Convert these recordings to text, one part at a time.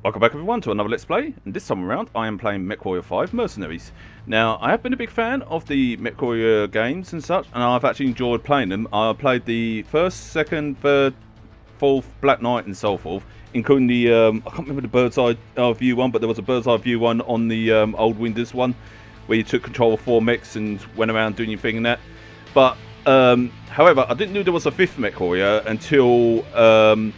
Welcome back everyone to another Let's Play, and this time around I am playing MechWarrior 5 Mercenaries. Now, I have been a big fan of the MechWarrior games and such, and I've actually enjoyed playing them. I played the first, second, third, fourth, Black Knight and so forth, including the, I can't remember the bird's eye view one, but there was a bird's eye view one on the old Windows one, where you took control of 4 mechs and went around doing your thing and that. But, however, I didn't know there was a 5th MechWarrior until,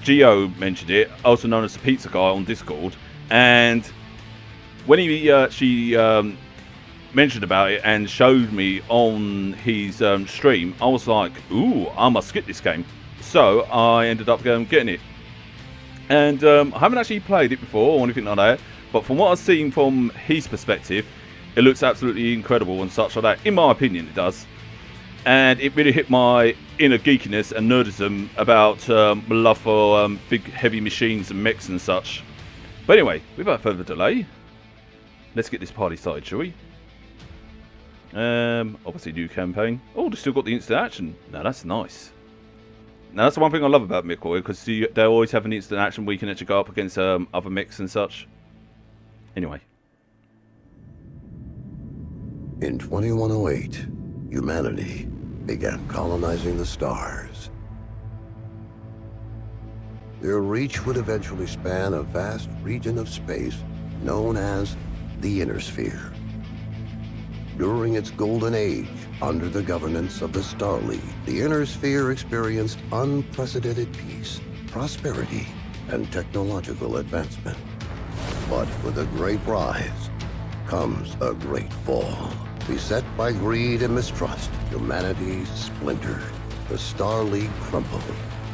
Geo mentioned it, also known as the Pizza Guy on Discord, and when she mentioned about it and showed me on his stream, I was like, ooh, I must get this game. So I ended up getting it, and I haven't actually played it before or anything like that, but from what I've seen from his perspective, it looks absolutely incredible and such like that. In my opinion, it does. And it really hit my inner geekiness and nerdism about love for big heavy machines and mechs and such. But anyway, without further delay, let's get this party started, shall we? Obviously new campaign. Oh, they've still got the instant action. Now that's nice. Now that's the one thing I love about MechWarrior, because they always have an instant action where you can actually go up against other mechs and such. Anyway. In 2108, humanity began colonizing the stars. Their reach would eventually span a vast region of space known as the Inner Sphere. During its golden age, under the governance of the Star League, the Inner Sphere experienced unprecedented peace, prosperity, and technological advancement. But with a great rise comes a great fall. Beset by greed and mistrust, humanity splintered. The Star League crumbled.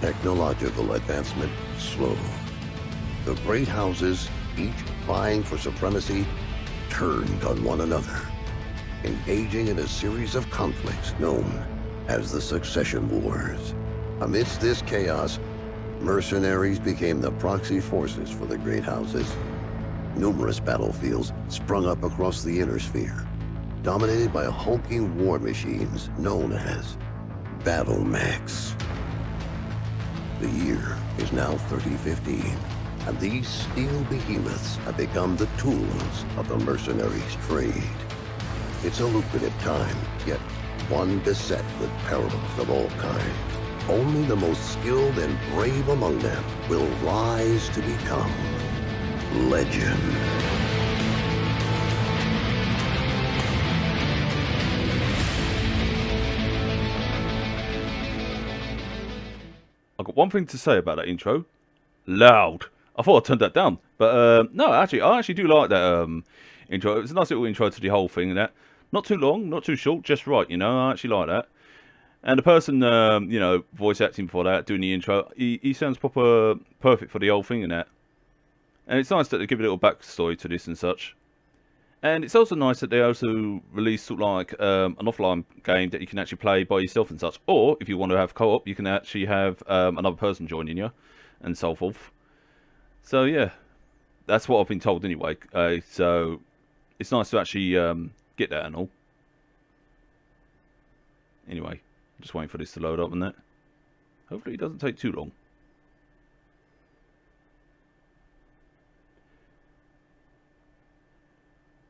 Technological advancement slowed. The great houses, each vying for supremacy, turned on one another, engaging in a series of conflicts known as the Succession Wars. Amidst this chaos, mercenaries became the proxy forces for the great houses. Numerous battlefields sprung up across the Inner Sphere, dominated by hulking war machines known as battle mechs. The year is now 3015, and these steel behemoths have become the tools of the mercenaries' trade. It's a lucrative time, yet one beset with perils of all kinds. Only the most skilled and brave among them will rise to become legend. I've got one thing to say about that intro. Loud. I thought I turned that down, but no, actually, I actually do like that intro. It's a nice little intro to the whole thing and that. Not too long, not too short, just right, you know. I actually like that. And the person, you know, voice acting for that, doing the intro, he sounds proper perfect for the whole thing and that. And it's nice that they give a little backstory to this and such. And it's also nice that they also release sort of like an offline game that you can actually play by yourself and such. Or if you want to have co-op, you can actually have another person joining you and so forth. So yeah, that's what I've been told anyway. So it's nice to actually get that and all. Anyway, just waiting for this to load up and that. Hopefully it doesn't take too long.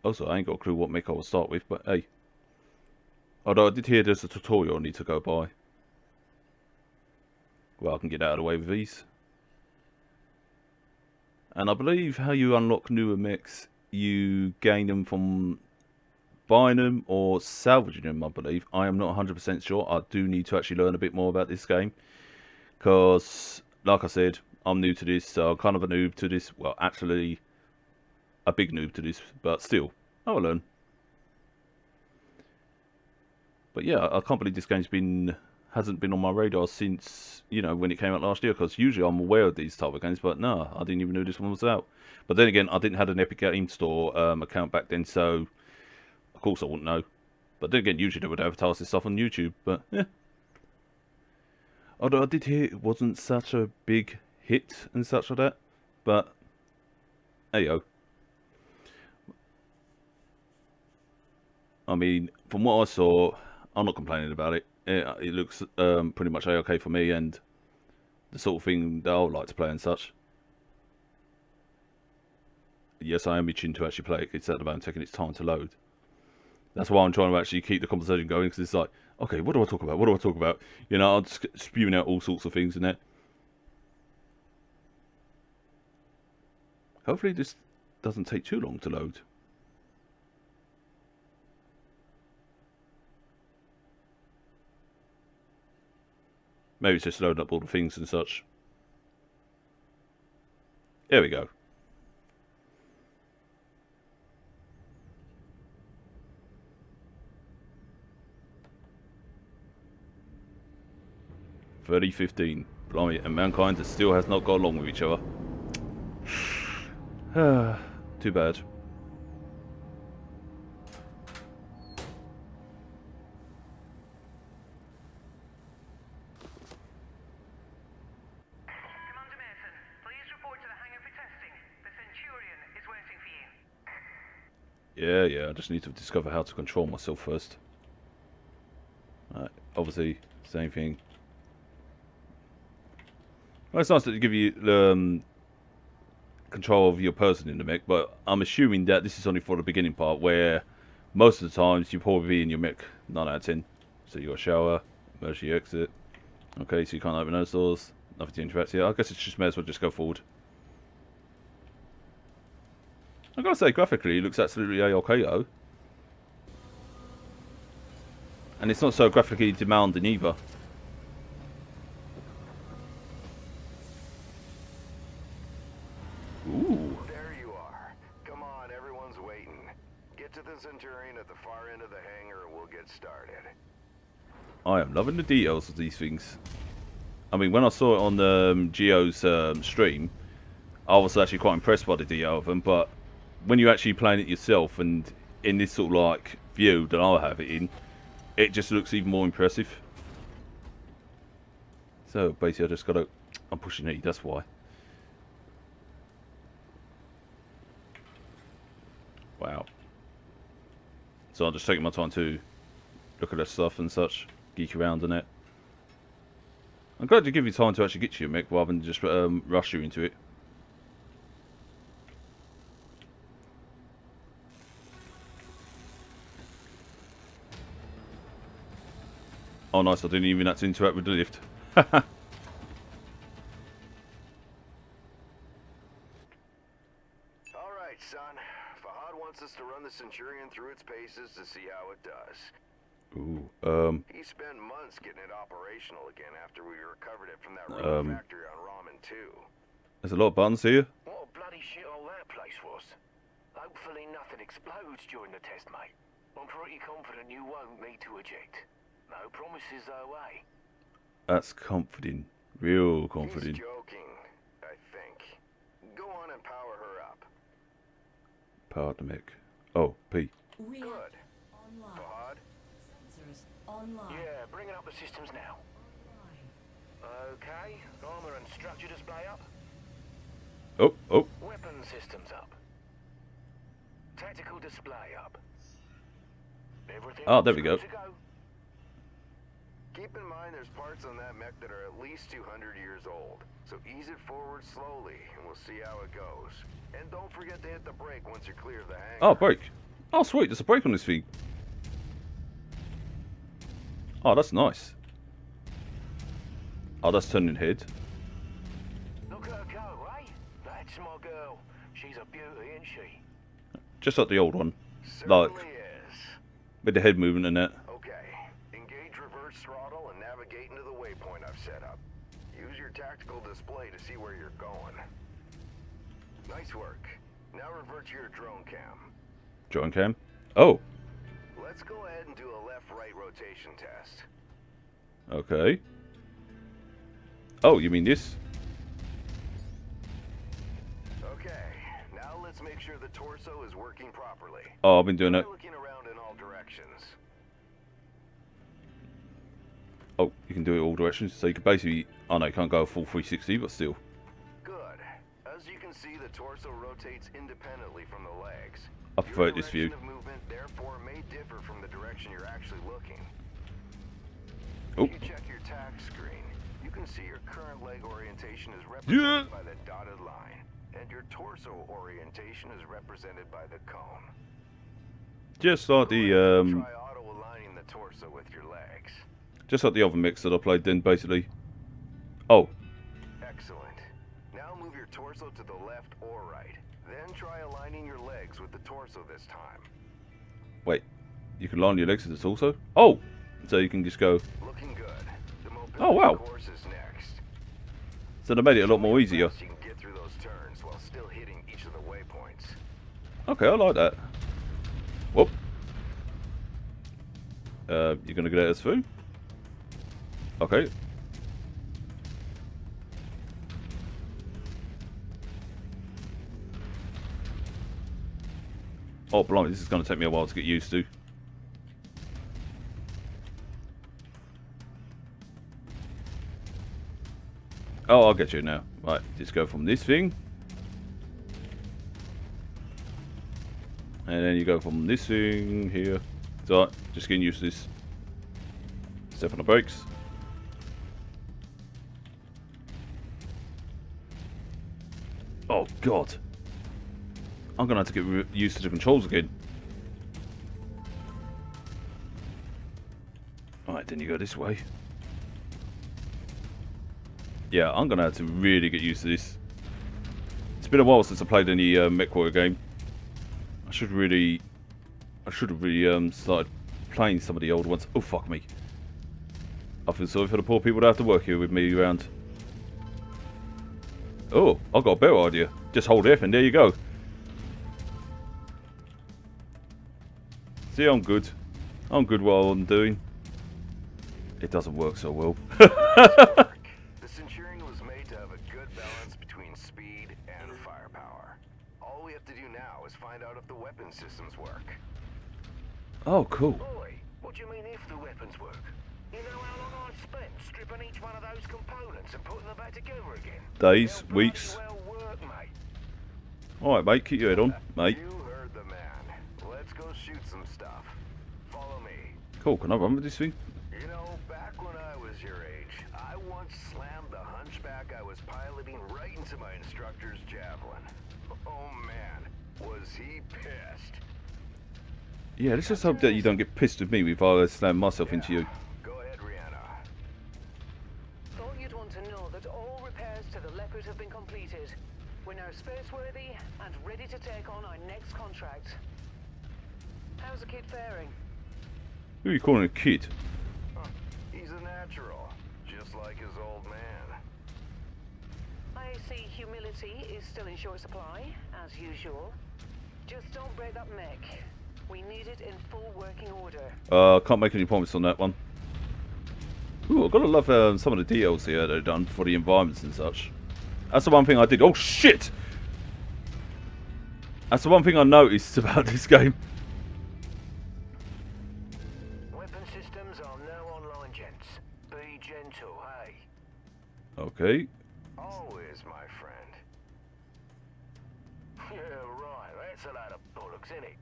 Also, I ain't got a clue what mech I will start with, but hey. Although I did hear there's a tutorial I need to go by. Well, I can get out of the way with these. And I believe how you unlock newer mechs, you gain them from buying them or salvaging them, I believe. I am not 100% sure. I do need to actually learn a bit more about this game. Because, like I said, I'm new to this, so I'm kind of a noob to this. Well, actually, a big noob to this, but still, I'll learn. But yeah, I can't believe this game's hasn't been on my radar since, you know, when it came out last year, because usually I'm aware of these type of games, but no, I didn't even know this one was out. But then again, I didn't have an Epic Game Store account back then, so of course I wouldn't know. But then again, usually they would advertise this stuff on YouTube, but yeah. Although I did hear it wasn't such a big hit and such like that, but hey yo. I mean, from what I saw, I'm not complaining about it. It looks pretty much okay for me, and the sort of thing that I would like to play and such. Yes, I am itching to actually play it. It's at the moment taking its time to load. That's why I'm trying to actually keep the conversation going, because it's like, okay, what do I talk about? What do I talk about? You know, I'm just spewing out all sorts of things in there. Hopefully this doesn't take too long to load. Maybe it's just loading up all the things and such. There we go. $30-15. Blimey, and mankind still has not got along with each other. Too bad. Commander Mason, please report to the hangar for testing. The Centurion is waiting for you. Yeah, I just need to discover how to control myself first. Obviously, same thing. Well, it's nice that they give you control of your person in the mech, but I'm assuming that this is only for the beginning part, where most of the times you probably be in your mech 9 out of 10. So you got a shower, emergency exit. Okay, so you can't open those doors. Nothing to interact here. I guess it's just may as well just go forward. I've got to say, graphically, it looks absolutely A-OK though. And it's not so graphically demanding either. Ooh. There you are. Come on, everyone's waiting. Get to the Centurion at the far end of the hangar and we'll get started. I am loving the details of these things. I mean, when I saw it on the Geo's stream, I was actually quite impressed by the detail of them, but when you're actually playing it yourself and in this sort of like view that I have it in, it just looks even more impressive. So basically I just gotta, I'm pushing E, that's why. Wow. So I'm just taking my time to look at that stuff and such, geek around on it. I'm glad to give you time to actually get to your mech rather than just rush you into it. Oh nice, I didn't even have to interact with the lift. Alright, son. Fahad wants us to run the Centurion through its paces to see how it does. Ooh, He spent months getting it operational again after we recovered it from that rogue factory on Ramen 2. there's a lot of buttons here. What a bloody shithole that place was. Hopefully nothing explodes during the test, mate. I'm pretty confident you won't need to eject. No promises though, eh? That's comforting. Real comforting. He's joking, I think. Go on and power her up. Power the mech. Oh, P. Good. Online. Fahad? Sensors online. Yeah, bringing up the systems now. Okay, armor and structure display up. Oh. Weapon systems up. Tactical display up. Everything Oh, there we go. good to go. Keep in mind there's parts on that mech that are at least 200 years old. So ease it forward slowly and we'll see how it goes. And don't forget to hit the brake once you're clear of the hangar. Oh, brake. Oh, sweet. There's a brake on this thing. Oh, that's nice. Oh, that's turning head. Look at her go, eh? That's my girl. She's a beauty, isn't she? Just like the old one. Certainly Like, is. with the head movement and that. Okay, engage reverse throttle and navigate into the waypoint I've set up. Use your tactical display to see where you're going. Nice work. Now revert to your drone cam. Drone cam. Oh, Let's go ahead and do a left-right rotation test. okay. Oh, you mean this? Okay, now let's make sure the torso is working properly. Oh, I've been doing it. Try looking around in all directions. Oh, you can do it all directions. So you can basically... Oh, no, you can't go a full 360, but still. Good. As you can see, the torso rotates independently from the legs. I prefer Your this view. direction of movement, therefore, may differ from the direction you're actually looking. Oh. If you check your tack screen, you can see your current leg orientation is represented by the dotted line. and your torso orientation is represented by the cone. Just like the Try auto-aligning the torso with your legs. just like the other mix that I played then, basically. Oh, Excellent. Now move your torso to the left or right. Then try aligning your legs with the torso this time. wait. You can line your legs to the torso? Oh! So you can just go... Looking good. The mobility Oh, wow. course is next. So they made it a lot more easier. You can get through those turns while still hitting each of the waypoints. Okay, I like that. Whoop. You're gonna get us through? Okay. Oh, blimey, this is gonna take me a while to get used to. Oh, I'll get you now. Right, just go from this thing. And then you go from this thing here. So, just getting used to this. Step on the brakes. Oh, God. I'm going to have to get used to the controls again. Alright, then you go this way. Yeah, I'm going to have to really get used to this. It's been a while since I played any MechWarrior game. I should have really started playing some of the old ones. Oh, fuck me. I feel sorry for the poor people that have to work here with me around. Oh, I've got a better idea. Just hold F and there you go. See, I'm good. I'm good what I'm doing. It doesn't work so well. The Centurion was made to have a good balance between speed and firepower. All we have to do now is find out if the weapon systems work. Oh, cool. Boy, what do you mean if the weapons work? You know how long I've spent stripping each one of those components and putting them back together again? Days, They'll weeks. bloody well work, mate. Alright, mate, keep your head on, mate. You heard the man. Let's go shoot some stuff. Follow me. Cool, can I run with this thing? You know, back when I was your age, I once slammed the hunchback I was piloting right into my instructor's javelin. Oh man, was he pissed. Yeah, let's just hope that you don't get pissed with me if I slam myself into you. Go ahead, Rihanna. Thought you'd want to know that all repairs to the Leopard have been completed. We're now spaceworthy and ready to take on our next contract. How's the kid faring? Who are you calling a kid? Huh, he's a natural, just like his old man. I see humility is still in short supply, as usual. Just don't break that mech. We need it in full working order. Can't make any promise on that one. Ooh, I've got to love some of the details here that they've done for the environments and such. That's the one thing I did. Oh, shit! That's the one thing I noticed about this game. Weapon systems are now online, gents. Be gentle, hey? Okay. Always, my friend. Yeah, right. That's a load of bollocks, isn't it?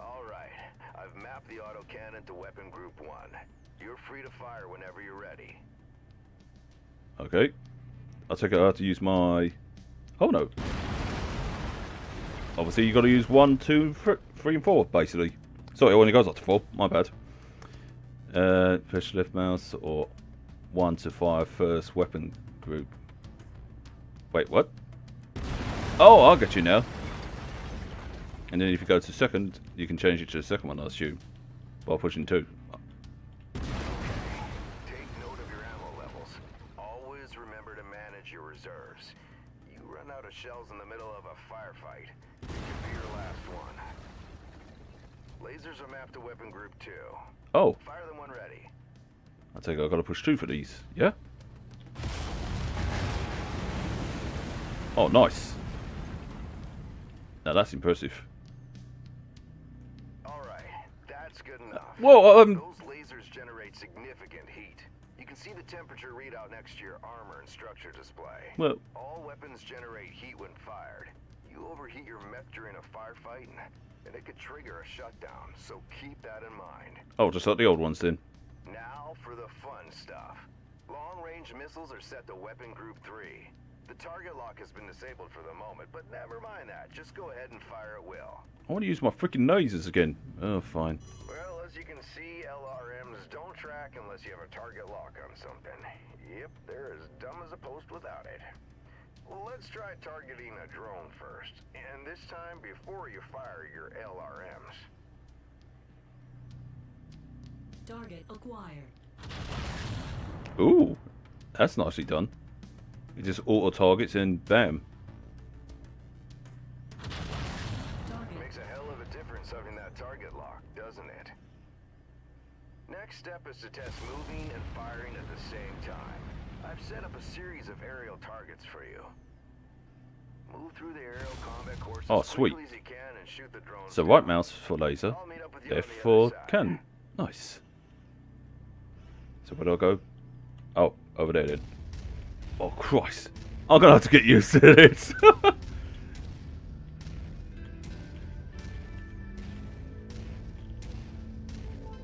All right. I've mapped the autocannon to Weapon Group 1. You're free to fire whenever you're ready. Okay. I take it I have to use my... Oh, no. Obviously, you got to use 1, 2, 3, and 4, basically. Sorry, it only goes up to 4. My bad. Push left mouse or 1 to 5 first weapon group. Wait, what? Oh, I'll get you now. And then if you go to second, you can change it to the second one, I assume. By pushing 2. Take note of your ammo levels. Always remember to manage your reserves. You run out of shells in the middle of a firefight, it could be your last one. Lasers are mapped to Weapon Group 2. Oh, Fire them when ready. I take it I've got to push 2 for these. Yeah? Oh, nice. Now that's impressive. Alright, that's good enough. Well, Those lasers generate significant heat. You can see the temperature readout next to your armor and structure display. well, All weapons generate heat when fired. You overheat your mech during a firefight, and it could trigger a shutdown, so keep that in mind. oh, just like the old ones then. Now for the fun stuff. Long-range missiles are set to Weapon Group 3. The target lock has been disabled for the moment, but never mind that. Just go ahead and fire at will. I want to use my freaking lasers again. Oh, fine. Well, as you can see, LRMs don't track unless you have a target lock on something. Yep, they're as dumb as a post without it. Well, let's try targeting a drone first, and this time before you fire your LRMs. Target acquired. Ooh, that's nicely done. It just auto targets and bam. Target. Makes a hell of a difference having that target lock, doesn't it? Next step is to test moving and firing at the same time. I've set up a series of aerial targets for you. Move through the aerial combat course Oh, as sweet. quickly as you can and shoot the drones So down. right mouse for laser, I'll meet up with you on left the other for side. cannon. Nice. So where do I go? Oh, over there then. Oh Christ! I'm gonna have to get used to this.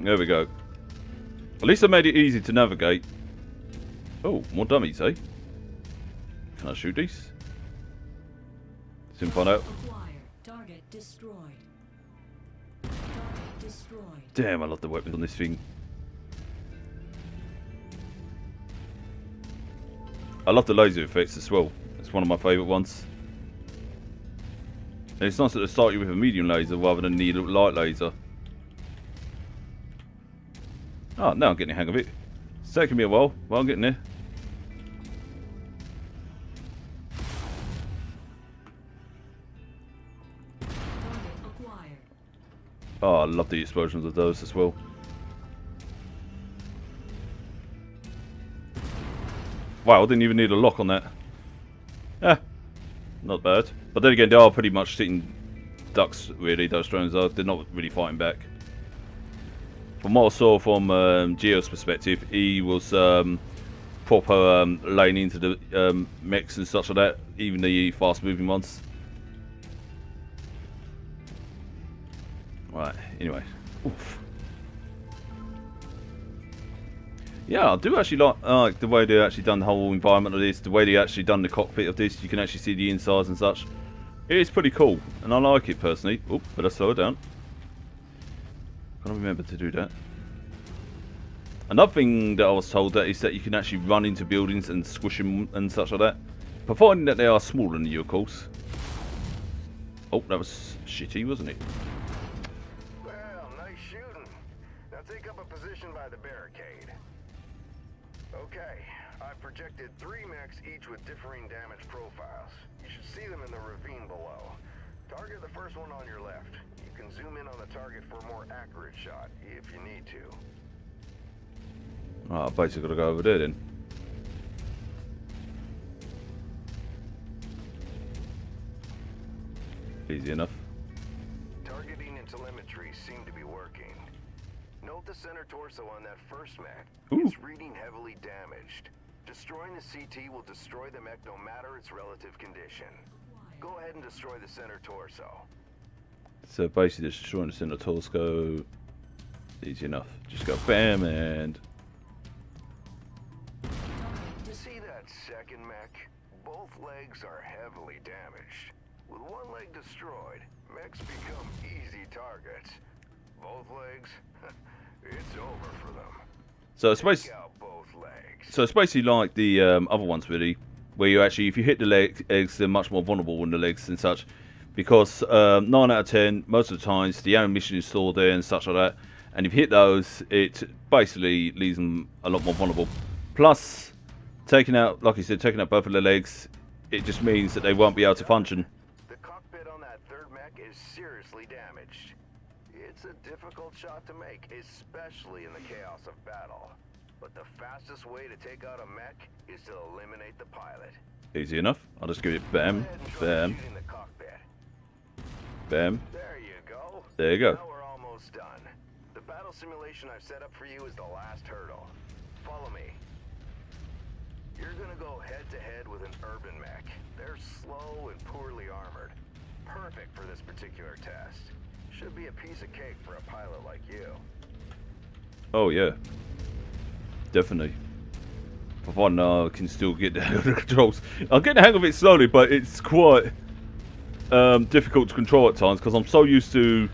There we go. At least I made it easy to navigate. Oh, more dummies, eh? Can I shoot these? Soon find out. Acquired. Target destroyed. Target destroyed. Damn, I love the weapons on this thing. I love the laser effects as well. It's one of my favourite ones. And it's nice that they start you with a medium laser rather than the light laser. Oh, now I'm getting the hang of it. It's taking me a while, but I'm getting there. Target acquired. Oh, I love the explosions of those as well. Wow, I didn't even need a lock on that. Eh, not bad. But then again, they are pretty much sitting ducks, really, those drones are. They're not really fighting back. From what I saw from Geo's perspective, he was proper laying into the mechs and such like that, even the fast-moving ones. Right, anyway. Oof. Yeah, I do actually like the way they actually done the whole environment of this, the way they actually done the cockpit of this. You can actually see the insides and such. It is pretty cool, and I like it personally. Oop, better slow it down. Can't remember to do that. Another thing that I was told that is that you can actually run into buildings and squish them and such like that, providing that they are smaller than you, of course. Oh, that was shitty, wasn't it? Well, nice shooting. Now take up a position by the barricade. Okay, I've projected 3 mechs, each with differing damage profiles. You should see them in the ravine below. Target the first one on your left. You can zoom in on the target for a more accurate shot, if you need to. Oh, I basically got to go over there then. Easy enough. Targeting and telemetry seem to be working. Note the center torso on that first mech. Ooh. It's reading heavily damaged. Destroying the CT will destroy the mech no matter its relative condition. Go ahead and destroy the center torso. So basically just destroying the center torso. Easy enough. Just go bam and... See that second mech? Both legs are heavily damaged. With one leg destroyed, mechs become easy targets. Both legs, it's over for them. So it's Take basically... out both legs. So it's basically like the other ones, really, where you actually, if you hit the legs, they're much more vulnerable than the legs and such, because 9 out of 10, most of the times, the ammunition is stored there and such like that, and if you hit those, it basically leaves them a lot more vulnerable. Plus, taking out, like you said, taking out both of the legs, it just means that they won't be able to function. The cockpit on that third mech is seriously damaged. It's a difficult shot to make, especially in the chaos of battle. But the fastest way to take out a mech is to eliminate the pilot. Easy enough. I'll just give it bam, Go ahead and try bam, shooting the cockpit. bam. There you go. There you go. Now we're almost done. The battle simulation I've set up for you is the last hurdle. Follow me. You're gonna go head-to-head with an urban mech. They're slow and poorly armored. Perfect for this particular test. Should be a piece of cake for a pilot like you. Oh, yeah. Definitely. For fun, I can still get the hang of the controls. I'm getting the hang of it slowly, but it's quite difficult to control at times because I'm so used to,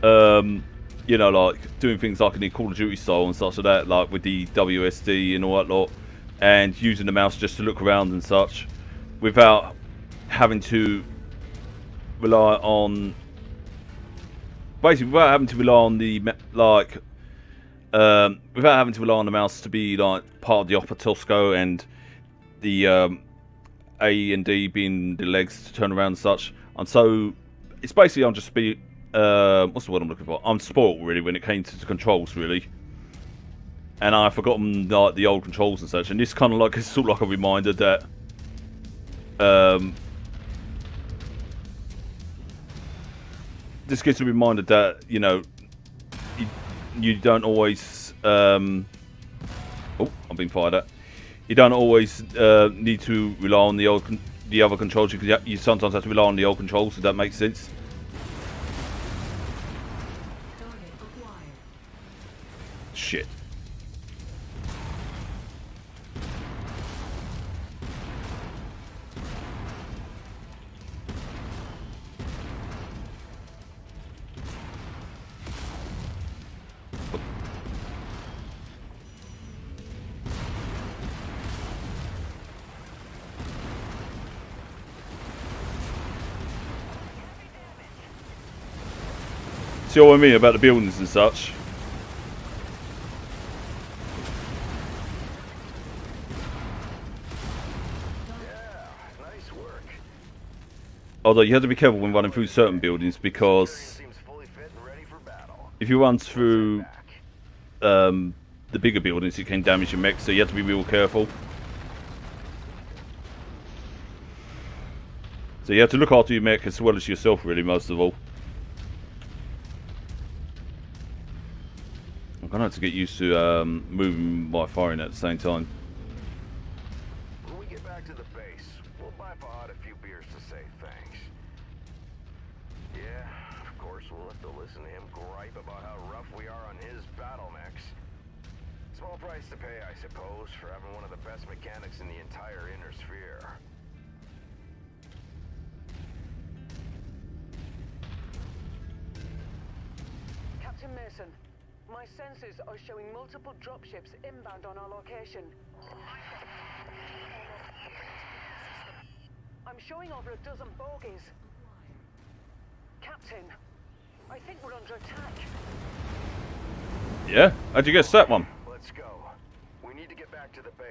you know, like doing things like in the Call of Duty style and such like that, like with the WSD and all that lot, and using the mouse just to look around and such, without having to rely on, basically without having to rely on the without having to rely on the mouse to be like part of the upper Tosco and the A and D being the legs to turn around and such. It's basically I'm just what's the word I'm looking for? I'm spoiled really when it came to the controls really, and I've forgotten like the old controls and such. And this kind of like is sort of like a reminder that this gives a reminder that, you know, you don't always oh, I'm being fired at. You don't always need to rely on the other controls. You sometimes have to rely on the old controls, if that makes sense. Target acquired. Shit. See what I mean about the buildings and such? Nice work. Although you have to be careful when running through certain buildings because Seems fully fit and ready for battle. if you run through Back. the bigger buildings, it can damage your mech, so you have to be real careful. So you have to look after your mech as well as yourself, really, most of all. I'm gonna have to get used to moving by firing at the same time. When we get back to the base, we'll buy Fahad a few beers to say thanks. Yeah, of course we'll have to listen to him gripe about how rough we are on his battle mechs. Small price to pay, I suppose, for having one of the best mechanics in the entire inner sphere. Captain Mason, my sensors are showing multiple dropships inbound on our location. I'm showing over a dozen bogies. Captain, I think we're under attack. Yeah? How'd you guess that one? Let's go. We need to get back to the base.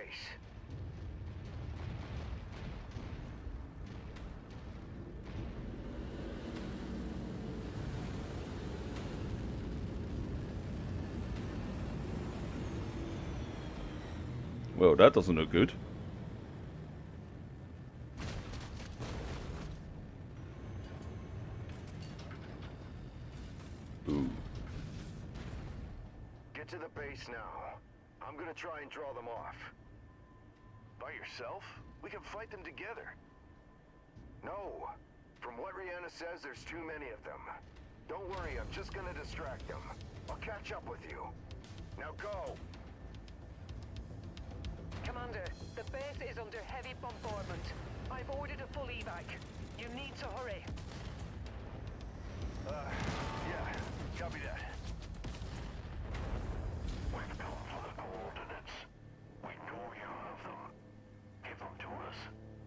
Well, that doesn't look good. Ooh. Get to the base now. I'm gonna try and draw them off. By yourself? We can fight them together. No. From what Rihanna says, there's too many of them. Don't worry, I'm just gonna distract them. I'll catch up with you. Now go! Commander, the base is under heavy bombardment. I've ordered a full evac. You need to hurry. Yeah, copy that. We've come for the coordinates. We know you have them. Give them to us,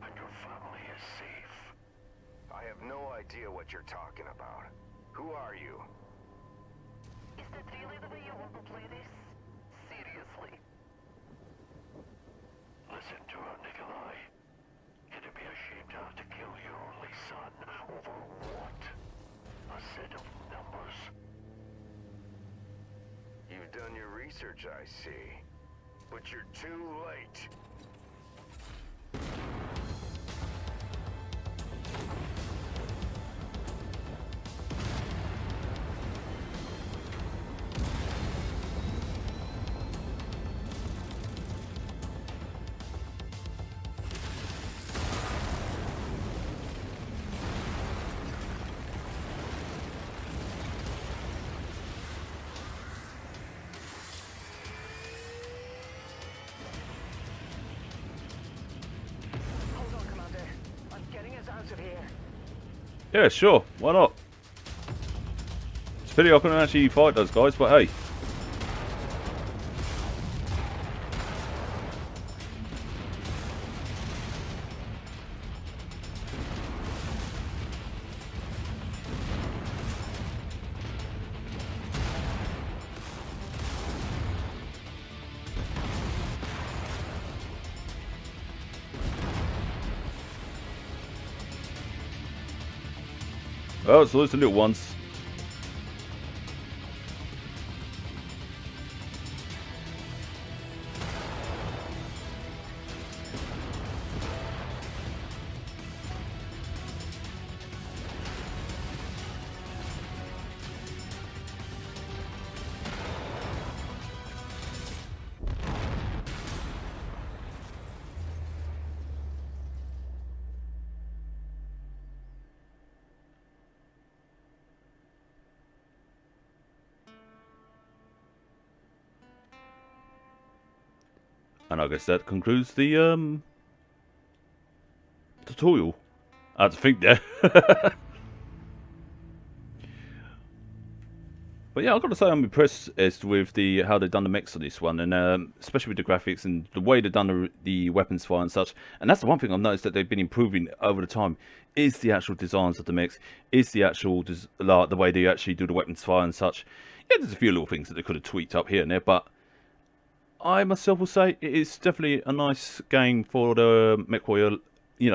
and your family is safe. I have no idea what you're talking about. Who are you? Is that really the way you want to play this? Seriously? Listen to her, Nikolai. It'd be a shame to have to kill your only son over what? A set of numbers? You've done your research, I see. But you're too late. out of here. Yeah, sure. Why not? It's a pity I couldn't actually fight those guys, but hey. Oh, so those are the little ones. And I guess that concludes the tutorial. I had to think there. But yeah, I've got to say I'm impressed as with how they've done the mechs on this one, and especially with the graphics and the way they've done the weapons fire and such. And that's the one thing I've noticed that they've been improving over the time is the actual designs of the mechs, is the actual the way they actually do the weapons fire and such. Yeah, there's a few little things that they could have tweaked up here and there, but I myself will say it is definitely a nice game for the MechWarrior,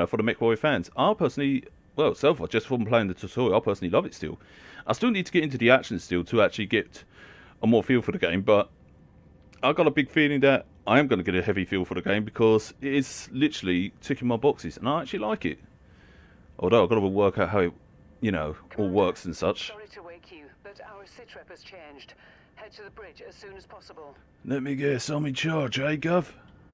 for the MechWarrior fans. I personally, well, just from playing the tutorial, I personally love it still. I still need to get into the action still to actually get a more feel for the game, but I've got a big feeling that I am going to get a heavy feel for the game because it is literally ticking my boxes, and I actually like it. Although I've got to work out how it, all works and such. Sorry to wake you, but our sitrep has changed. Head to the bridge as soon as possible. Let me guess, I'm in charge, eh, Gov?